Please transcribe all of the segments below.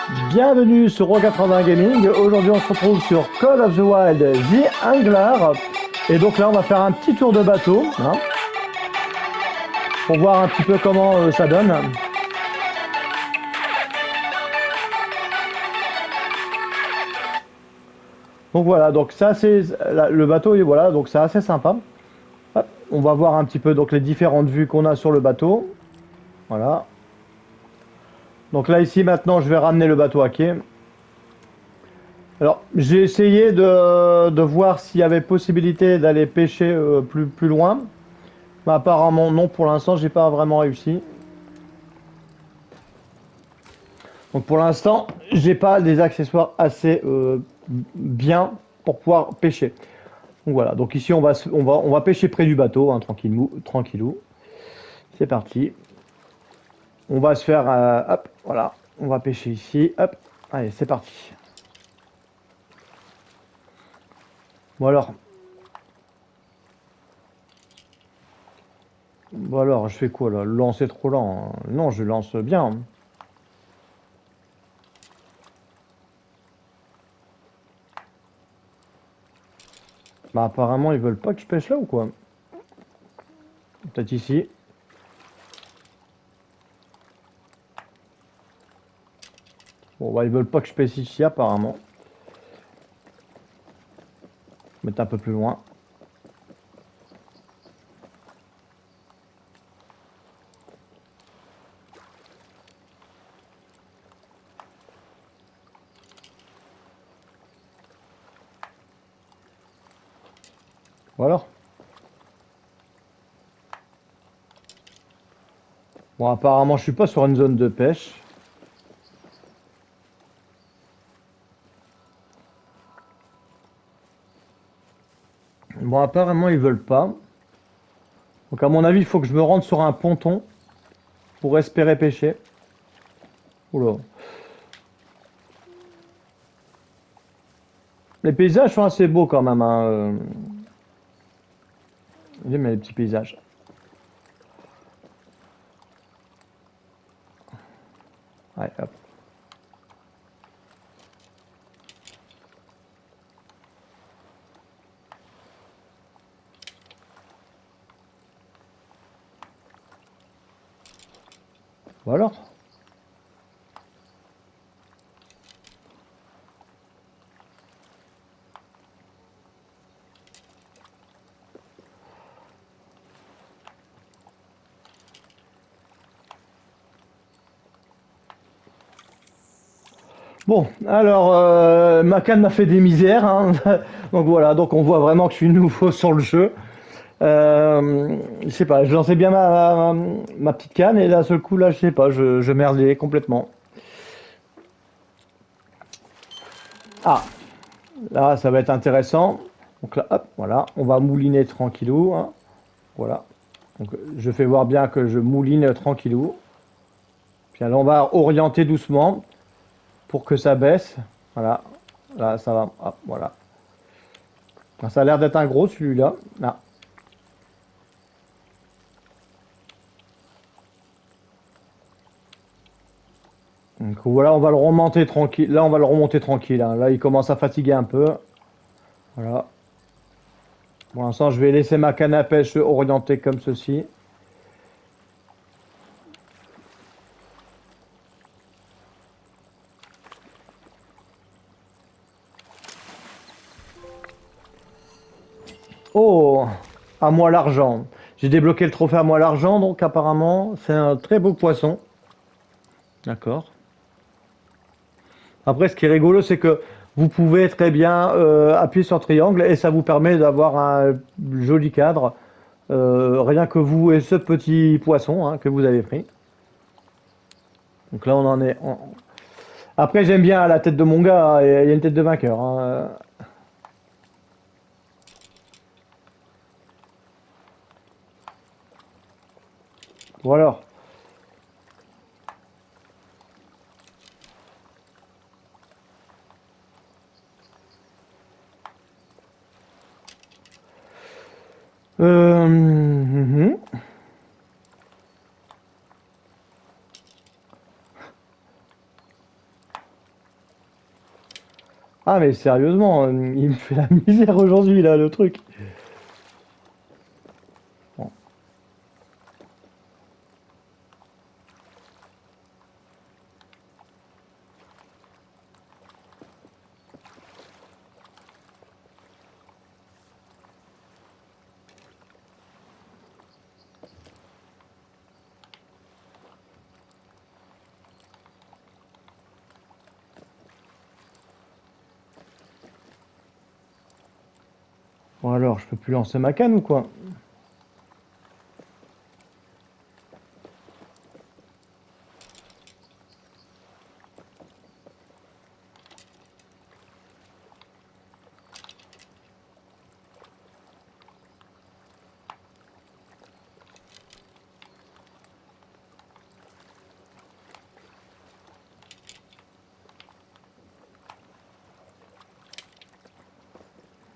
Bienvenue sur Roi80 Gaming. Aujourd'hui, on se retrouve sur Call of the Wild The Angler. Et donc là, on va faire un petit tour de bateau, hein, pour voir un petit peu comment ça donne. Donc voilà, donc ça c'est le bateau, et voilà, donc c'est assez sympa. Hop, on va voir un petit peu donc les différentes vues qu'on a sur le bateau. Voilà. Donc là ici maintenant, je vais ramener le bateau à quai. Alors, j'ai essayé de voir s'il y avait possibilité d'aller pêcher plus loin. Mais apparemment, non, pour l'instant, j'ai pas vraiment réussi. Donc, pour l'instant, j'ai pas des accessoires assez bien pour pouvoir pêcher. Donc, voilà. Donc, ici, on va pêcher près du bateau, hein, tranquillou, tranquillou. C'est parti. On va se faire, hop, voilà. On va pêcher ici, hop. Allez, c'est parti. Bon alors, je fais quoi là? Le lancer trop lent, hein. Non, je lance bien. Bah apparemment ils veulent pas que je pêche là ou quoi? Peut-être ici. Bon bah ils veulent pas que je pêche ici apparemment. Mettre un peu plus loin. Voilà. Bon apparemment je suis pas sur une zone de pêche. Bon apparemment ils veulent pas. Donc à mon avis il faut que je me rende sur un ponton pour espérer pêcher. Oula. Les paysages sont assez beaux quand même, hein. J'aime les petits paysages. Allez, hop. Voilà. Bon, alors ma canne m'a fait des misères, hein. Donc voilà, donc on voit vraiment que je suis nouveau sur le jeu. Je sais pas, je lançais bien ma petite canne et d'un seul coup là, je sais pas, je merdais complètement. Ah, là ça va être intéressant. Donc là, hop, voilà, on va mouliner tranquillou, hein. Voilà. Donc je fais voir bien que je mouline tranquillou. Puis là, on va orienter doucement pour que ça baisse. Voilà, là ça va, hop, voilà. Ça a l'air d'être un gros celui-là. Là. Donc voilà, on va le remonter tranquille. Là, on va le remonter tranquille, hein. Là, il commence à fatiguer un peu. Voilà. Pour l'instant, je vais laisser ma canne à pêche orientée comme ceci. Oh, à moi l'argent. J'ai débloqué le trophée à moi l'argent, donc apparemment, c'est un très beau poisson. D'accord. Après, ce qui est rigolo, c'est que vous pouvez très bien appuyer sur triangle et ça vous permet d'avoir un joli cadre. Rien que vous et ce petit poisson, hein, que vous avez pris. Donc là, on en est. Après, j'aime bien la tête de mon gars, hein, il y a une tête de vainqueur, hein. Voilà. Mhm. Ah, mais sérieusement, il me fait la misère aujourd'hui, là, le truc. Bon, bon, alors, je peux plus lancer ma canne ou quoi?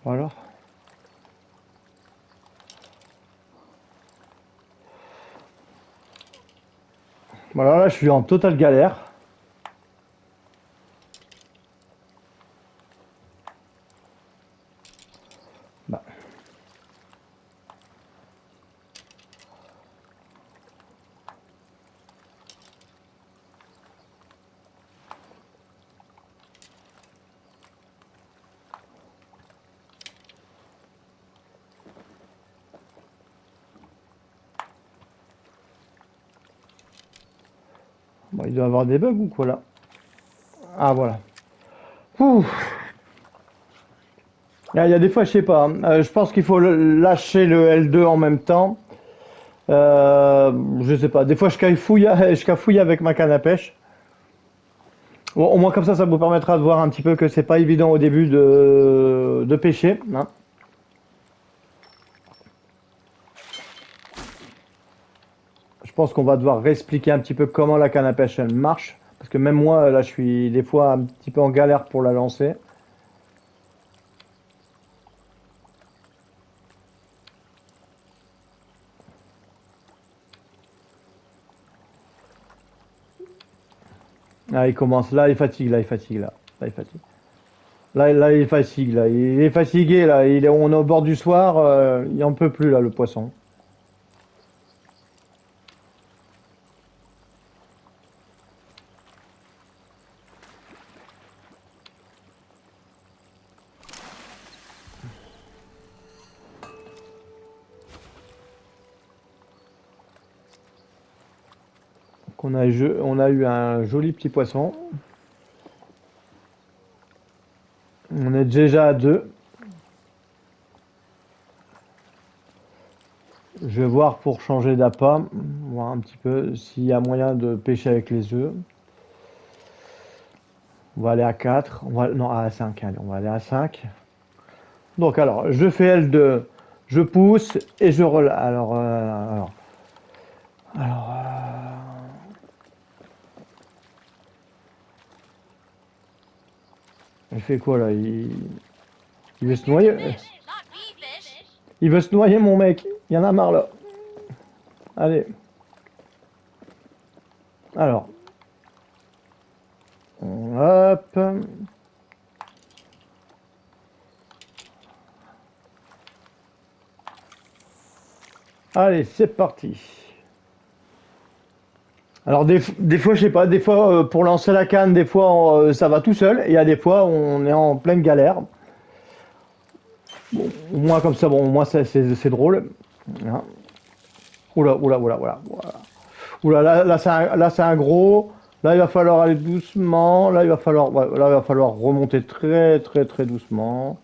Voilà. Voilà, là, je suis en totale galère. Bah, bon, il doit y avoir des bugs ou quoi, là? Ah, voilà. Ouh. Il y a des fois, je sais pas, hein, je pense qu'il faut lâcher le L2 en même temps. Je sais pas. Des fois, je cafouille avec ma canne à pêche. Bon, au moins comme ça vous permettra de voir un petit peu que c'est pas évident au début de pêcher, hein. Je pense qu'on va devoir réexpliquer un petit peu comment la canne à pêche elle marche, parce que même moi, là, je suis des fois un petit peu en galère pour la lancer. Ah, il commence, là, il fatigue, là, il fatigue, là, il fatigue. Là, il fatigue, là, il est fatigué, là, on est au bord du soir, il en peut plus, là, le poisson. Donc on a eu un joli petit poisson. On est déjà à deux. Je vais voir pour changer d'appât, voir un petit peu s'il y a moyen de pêcher avec les œufs. On va aller à 4. Non, à 5. Allez, on va aller à 5. Donc alors, je fais L2, je pousse et je relâche. Il fait quoi là? Il veut se noyer? Il veut se noyer mon mec. Il y en a marre là. Allez. Alors, hop. Allez, c'est parti. Alors des fois, je sais pas, des fois pour lancer la canne, des fois ça va tout seul, et il y a des fois on est en pleine galère. Bon, au moins comme ça, bon, au moins c'est drôle. Hein. Oula, oula, oula, oula, oula. Oula, là c'est un gros. Là il va falloir aller doucement. Là il va falloir, ouais, là il va falloir remonter très très très doucement.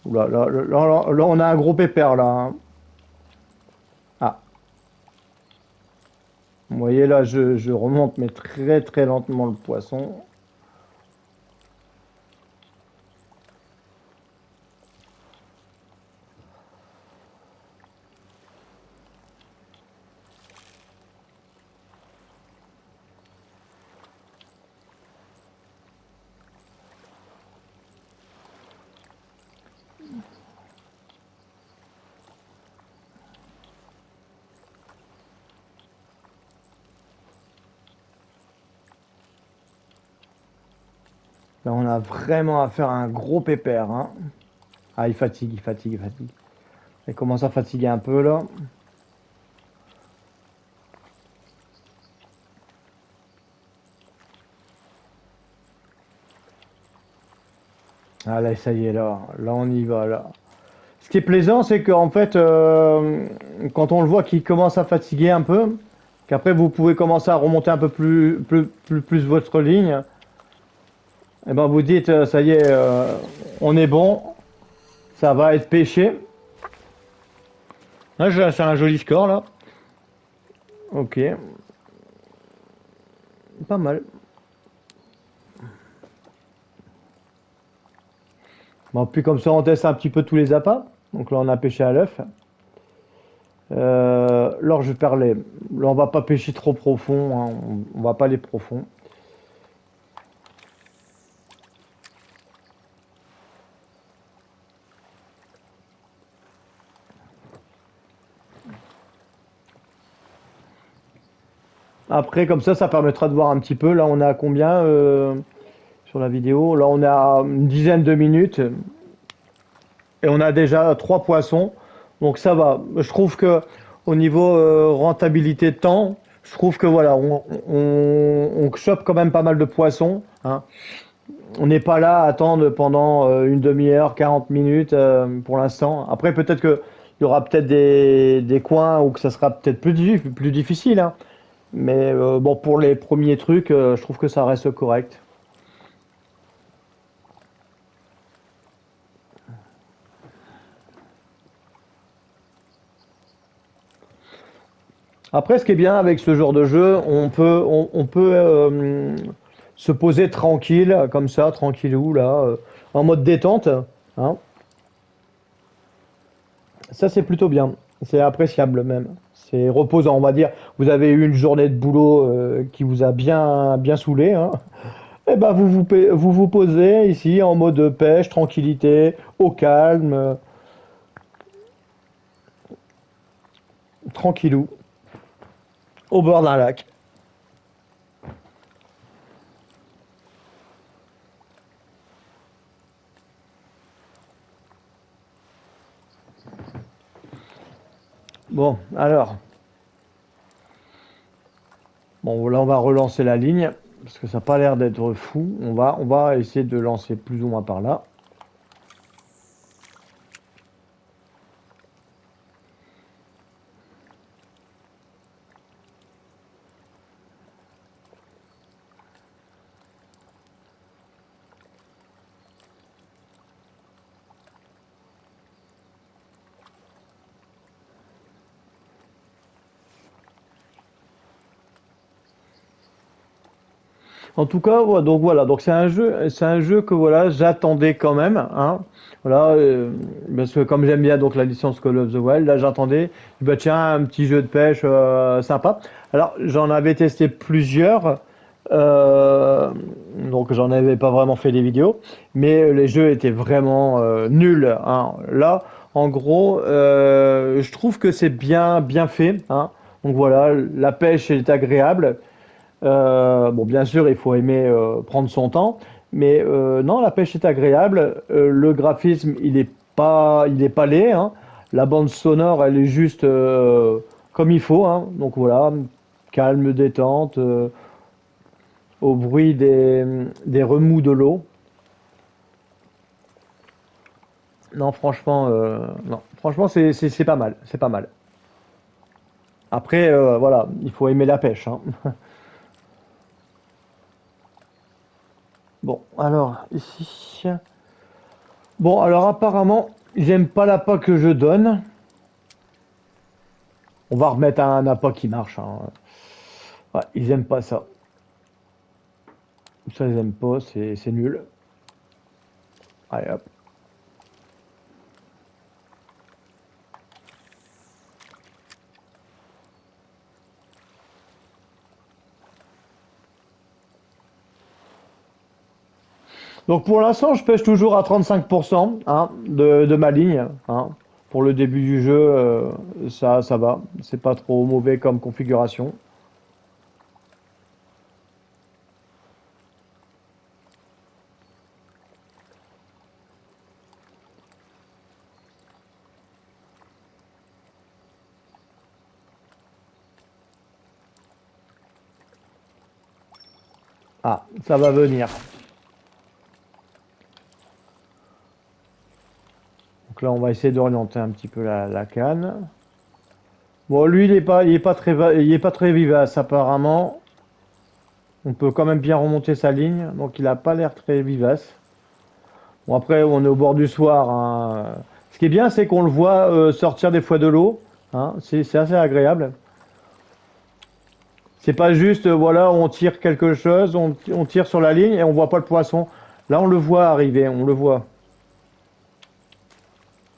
Oula, là, on a un gros pépère là. Hein. Ah, vous voyez là je remonte mais très très lentement le poisson. Là, on a vraiment à faire un gros pépère, hein. Ah, il fatigue, il fatigue, il fatigue. Il commence à fatiguer un peu, là. Ah, là, ça y est, là. Là, on y va, là. Ce qui est plaisant, c'est qu'en fait, quand on le voit qu'il commence à fatiguer un peu, qu'après, vous pouvez commencer à remonter un peu plus votre ligne, et ben, vous dites, ça y est, on est bon, ça va être pêché. Là, c'est un joli score, là. Ok, pas mal. Bon, puis comme ça, on teste un petit peu tous les appâts. Donc là, on a pêché à l'œuf. L'orge perlée. Là, on va pas pêcher trop profond, hein. On va pas aller profond. Après, comme ça permettra de voir un petit peu. Là, on est à combien sur la vidéo? Là, on est à une dizaine de minutes et on a déjà 3 poissons. Donc ça va. Je trouve que au niveau rentabilité de temps, je trouve que voilà, on chope quand même pas mal de poissons, hein. On n'est pas là à attendre pendant une demi-heure, 40 minutes pour l'instant. Après, peut-être que il y aura peut-être des coins où que ça sera peut-être plus difficile, hein. Mais bon, pour les premiers trucs, je trouve que ça reste correct. Après, ce qui est bien avec ce genre de jeu, on peut se poser tranquille, comme ça, tranquillou, là, en mode détente, hein. Ça, c'est plutôt bien. C'est appréciable même. C'est reposant, on va dire. Vous avez eu une journée de boulot qui vous a bien saoulé, hein. Et ben, vous posez ici en mode pêche, tranquillité, au calme, tranquillou, au bord d'un lac. Bon, alors, bon, là, on va relancer la ligne, parce que ça n'a pas l'air d'être fou. On va essayer de lancer plus ou moins par là. En tout cas, voilà, donc c'est un jeu que voilà, j'attendais quand même, hein. Voilà, parce que comme j'aime bien donc la licence Call of the Wild, là j'attendais, bah tiens, un petit jeu de pêche sympa. Alors j'en avais testé plusieurs, euh, donc j'en avais pas vraiment fait des vidéos, mais les jeux étaient vraiment nuls, hein. Là, en gros, je trouve que c'est bien fait, hein. Donc voilà, la pêche est agréable. Bon, bien sûr, il faut aimer prendre son temps, mais non, la pêche est agréable. Le graphisme, il est pas laid, hein. La bande sonore, elle est juste comme il faut, hein. Donc voilà, calme, détente, au bruit des remous de l'eau. Non, franchement, c'est pas mal, c'est pas mal. Après, voilà, il faut aimer la pêche, hein. Bon, alors ici. Bon, alors apparemment, ils aiment pas l'appât que je donne. On va remettre un appât qui marche, hein. Ouais, ils aiment pas ça. Ça, ils aiment pas, c'est nul. Allez, hop. Donc pour l'instant, je pêche toujours à 35%, hein, de ma ligne, hein. Pour le début du jeu, ça va. C'est pas trop mauvais comme configuration. Ah, ça va venir. Donc là, on va essayer d'orienter un petit peu la canne. Bon, lui, il est pas très vivace apparemment. On peut quand même bien remonter sa ligne, donc il a pas l'air très vivace. Bon, après, on est au bord du soir, hein. Ce qui est bien, c'est qu'on le voit sortir des fois de l'eau, hein. C'est assez agréable. C'est pas juste, voilà, on tire quelque chose, on tire sur la ligne et on voit pas le poisson. Là, on le voit arriver, on le voit.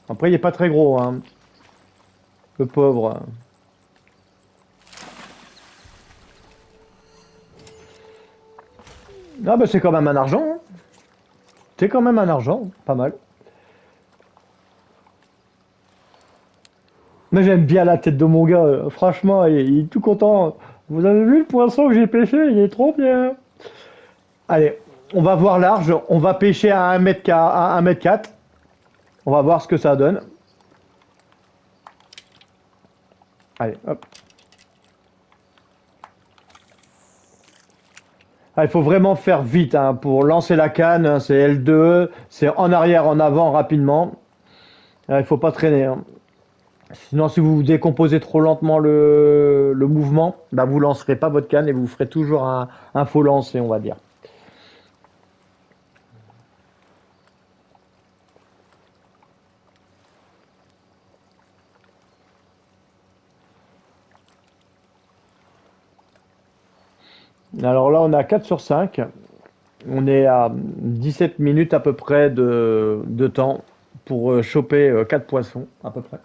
Après, il est pas très gros, hein, le pauvre. Ah, bah, c'est quand même un argent, hein. C'est quand même un argent, pas mal. Mais j'aime bien la tête de mon gars, franchement, il est tout content. Vous avez vu le poisson que j'ai pêché, il est trop bien. Allez, on va voir large, on va pêcher à 1 m 4. On va voir ce que ça donne. Allez, hop. Ah, il faut vraiment faire vite hein, pour lancer la canne, hein, c'est L2, c'est en arrière, en avant, rapidement. Ah, il faut pas traîner, hein. Sinon, si vous décomposez trop lentement le mouvement, bah, vous lancerez pas votre canne et vous ferez toujours un faux lancer, on va dire. Alors là, on a 4 sur 5. On est à 17 minutes à peu près de temps pour choper 4 poissons, à peu près.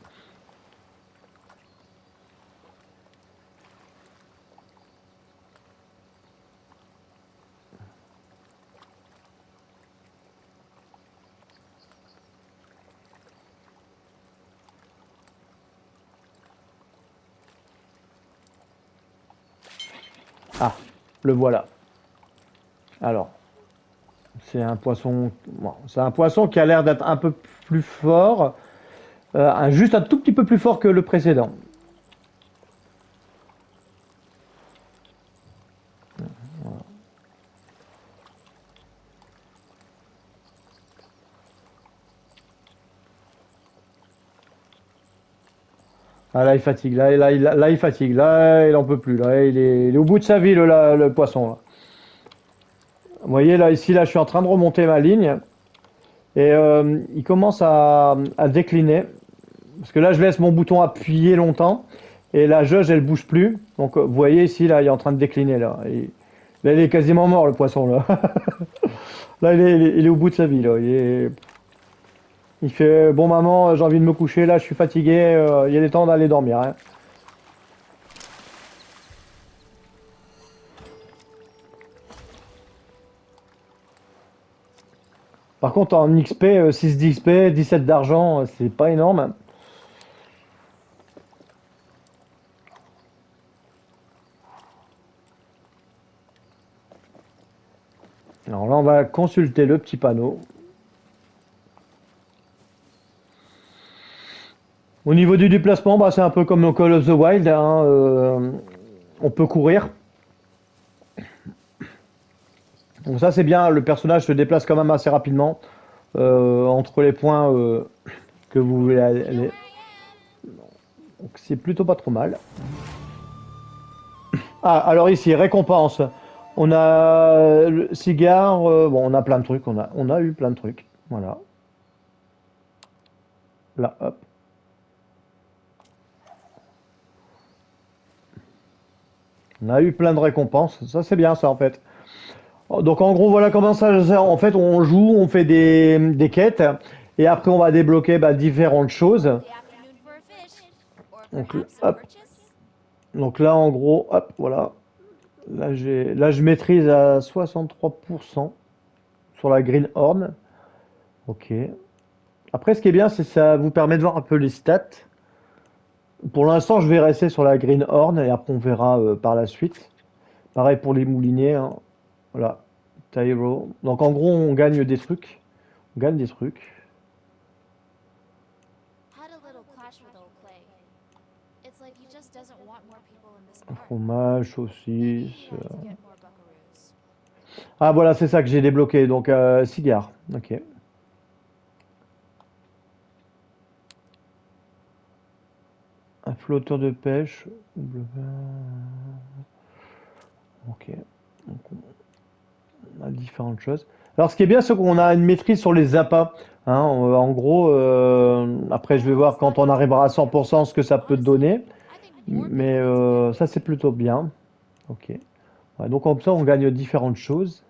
Ah, le voilà. Alors, bon, c'est un poisson qui a l'air d'être un peu plus fort, juste un tout petit peu plus fort que le précédent. Ah là, il fatigue, là, il fatigue, là, il en peut plus, là, il est au bout de sa vie, le poisson, là. Vous voyez, là, ici, là, je suis en train de remonter ma ligne, et il commence à décliner, parce que là, je laisse mon bouton appuyé longtemps, et la jauge, elle bouge plus. Donc, vous voyez ici, là, il est en train de décliner, là. Là, il est quasiment mort, le poisson, là. Là, il est au bout de sa vie, là. Il fait, bon, maman, j'ai envie de me coucher, là, je suis fatigué, il est temps d'aller dormir, hein. Par contre, en XP, 6 d'XP, 17 d'argent, c'est pas énorme. Alors là, on va consulter le petit panneau. Au niveau du déplacement, bah, c'est un peu comme dans Call of the Wild, hein, on peut courir. Donc ça, c'est bien, le personnage se déplace quand même assez rapidement entre les points que vous voulez aller. Donc c'est plutôt pas trop mal. Ah, alors ici, récompense. On a le cigare, bon, on a plein de trucs, on a eu plein de trucs. Voilà. Là, hop. On a eu plein de récompenses. Ça, c'est bien, ça, en fait. Donc, en gros, voilà comment ça. En fait, on joue, on fait des quêtes, et après, on va débloquer bah, différentes choses. Donc, hop. Donc là, en gros, hop, voilà. Là, je maîtrise à 63% sur la Greenhorn. Ok. Après, ce qui est bien, c'est que ça vous permet de voir un peu les stats. Pour l'instant, je vais rester sur la Greenhorn et après, on verra par la suite. Pareil pour les moulinets, hein. Voilà. Tyro. Donc, en gros, on gagne des trucs. On gagne des trucs. Fromage, saucisse. Ah voilà, c'est ça que j'ai débloqué, donc cigare. Ok. Un flotteur de pêche. Ok. Donc on a différentes choses. Alors ce qui est bien, c'est qu'on a une maîtrise sur les appâts. Hein, en gros, après je vais voir quand on arrivera à 100% ce que ça peut donner. Mais ça c'est plutôt bien. Ok. Ouais, donc comme ça on gagne différentes choses.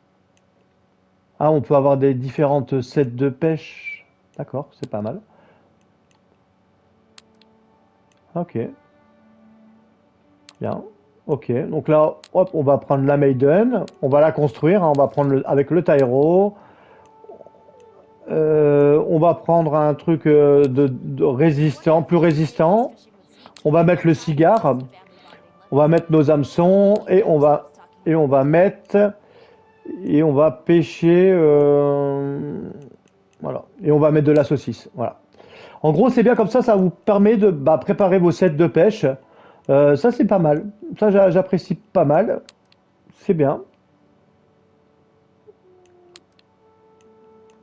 Ah, on peut avoir des différentes sets de pêche. D'accord, c'est pas mal. Ok, bien. Ok, donc là, hop, on va prendre la Maiden, on va la construire, hein, on va prendre avec le Tyro. On va prendre un truc de résistant, plus résistant. On va mettre le cigare, on va mettre nos hameçons et on va mettre et on va pêcher. Voilà, et on va mettre de la saucisse. Voilà. En gros, c'est bien comme ça vous permet de préparer vos sets de pêche. Ça, c'est pas mal. Ça, j'apprécie pas mal. C'est bien.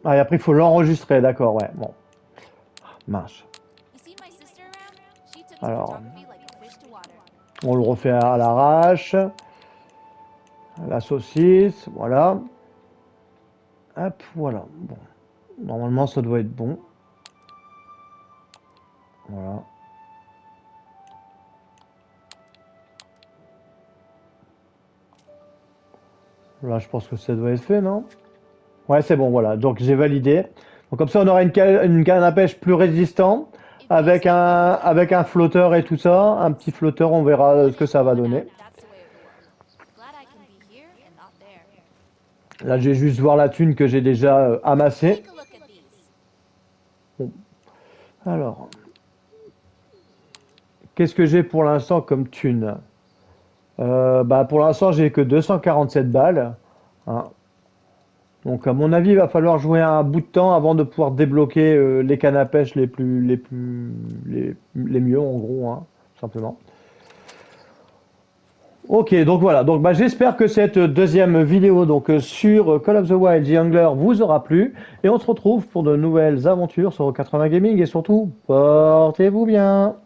Ah, et après, il faut l'enregistrer, d'accord, ouais. Bon, mince. Alors, on le refait à l'arrache. La saucisse, voilà. Hop, voilà. Bon, normalement, ça doit être bon. Voilà. Là, je pense que ça doit être fait, non? Ouais, c'est bon, voilà. Donc, j'ai validé. Donc, comme ça, on aura une canne à pêche plus résistante avec un flotteur et tout ça. Un petit flotteur, on verra ce que ça va donner. Là, je vais juste voir la thune que j'ai déjà amassée. Bon. Alors, qu'est-ce que j'ai pour l'instant comme thune? Pour l'instant, j'ai que 247 balles. Hein. Donc, à mon avis, il va falloir jouer un bout de temps avant de pouvoir débloquer les cannes à pêche les mieux, en gros, hein, tout simplement. Ok, donc voilà. Donc, j'espère que cette deuxième vidéo sur Call of the Wild Jungler vous aura plu. Et on se retrouve pour de nouvelles aventures sur 80 Gaming. Et surtout, portez-vous bien.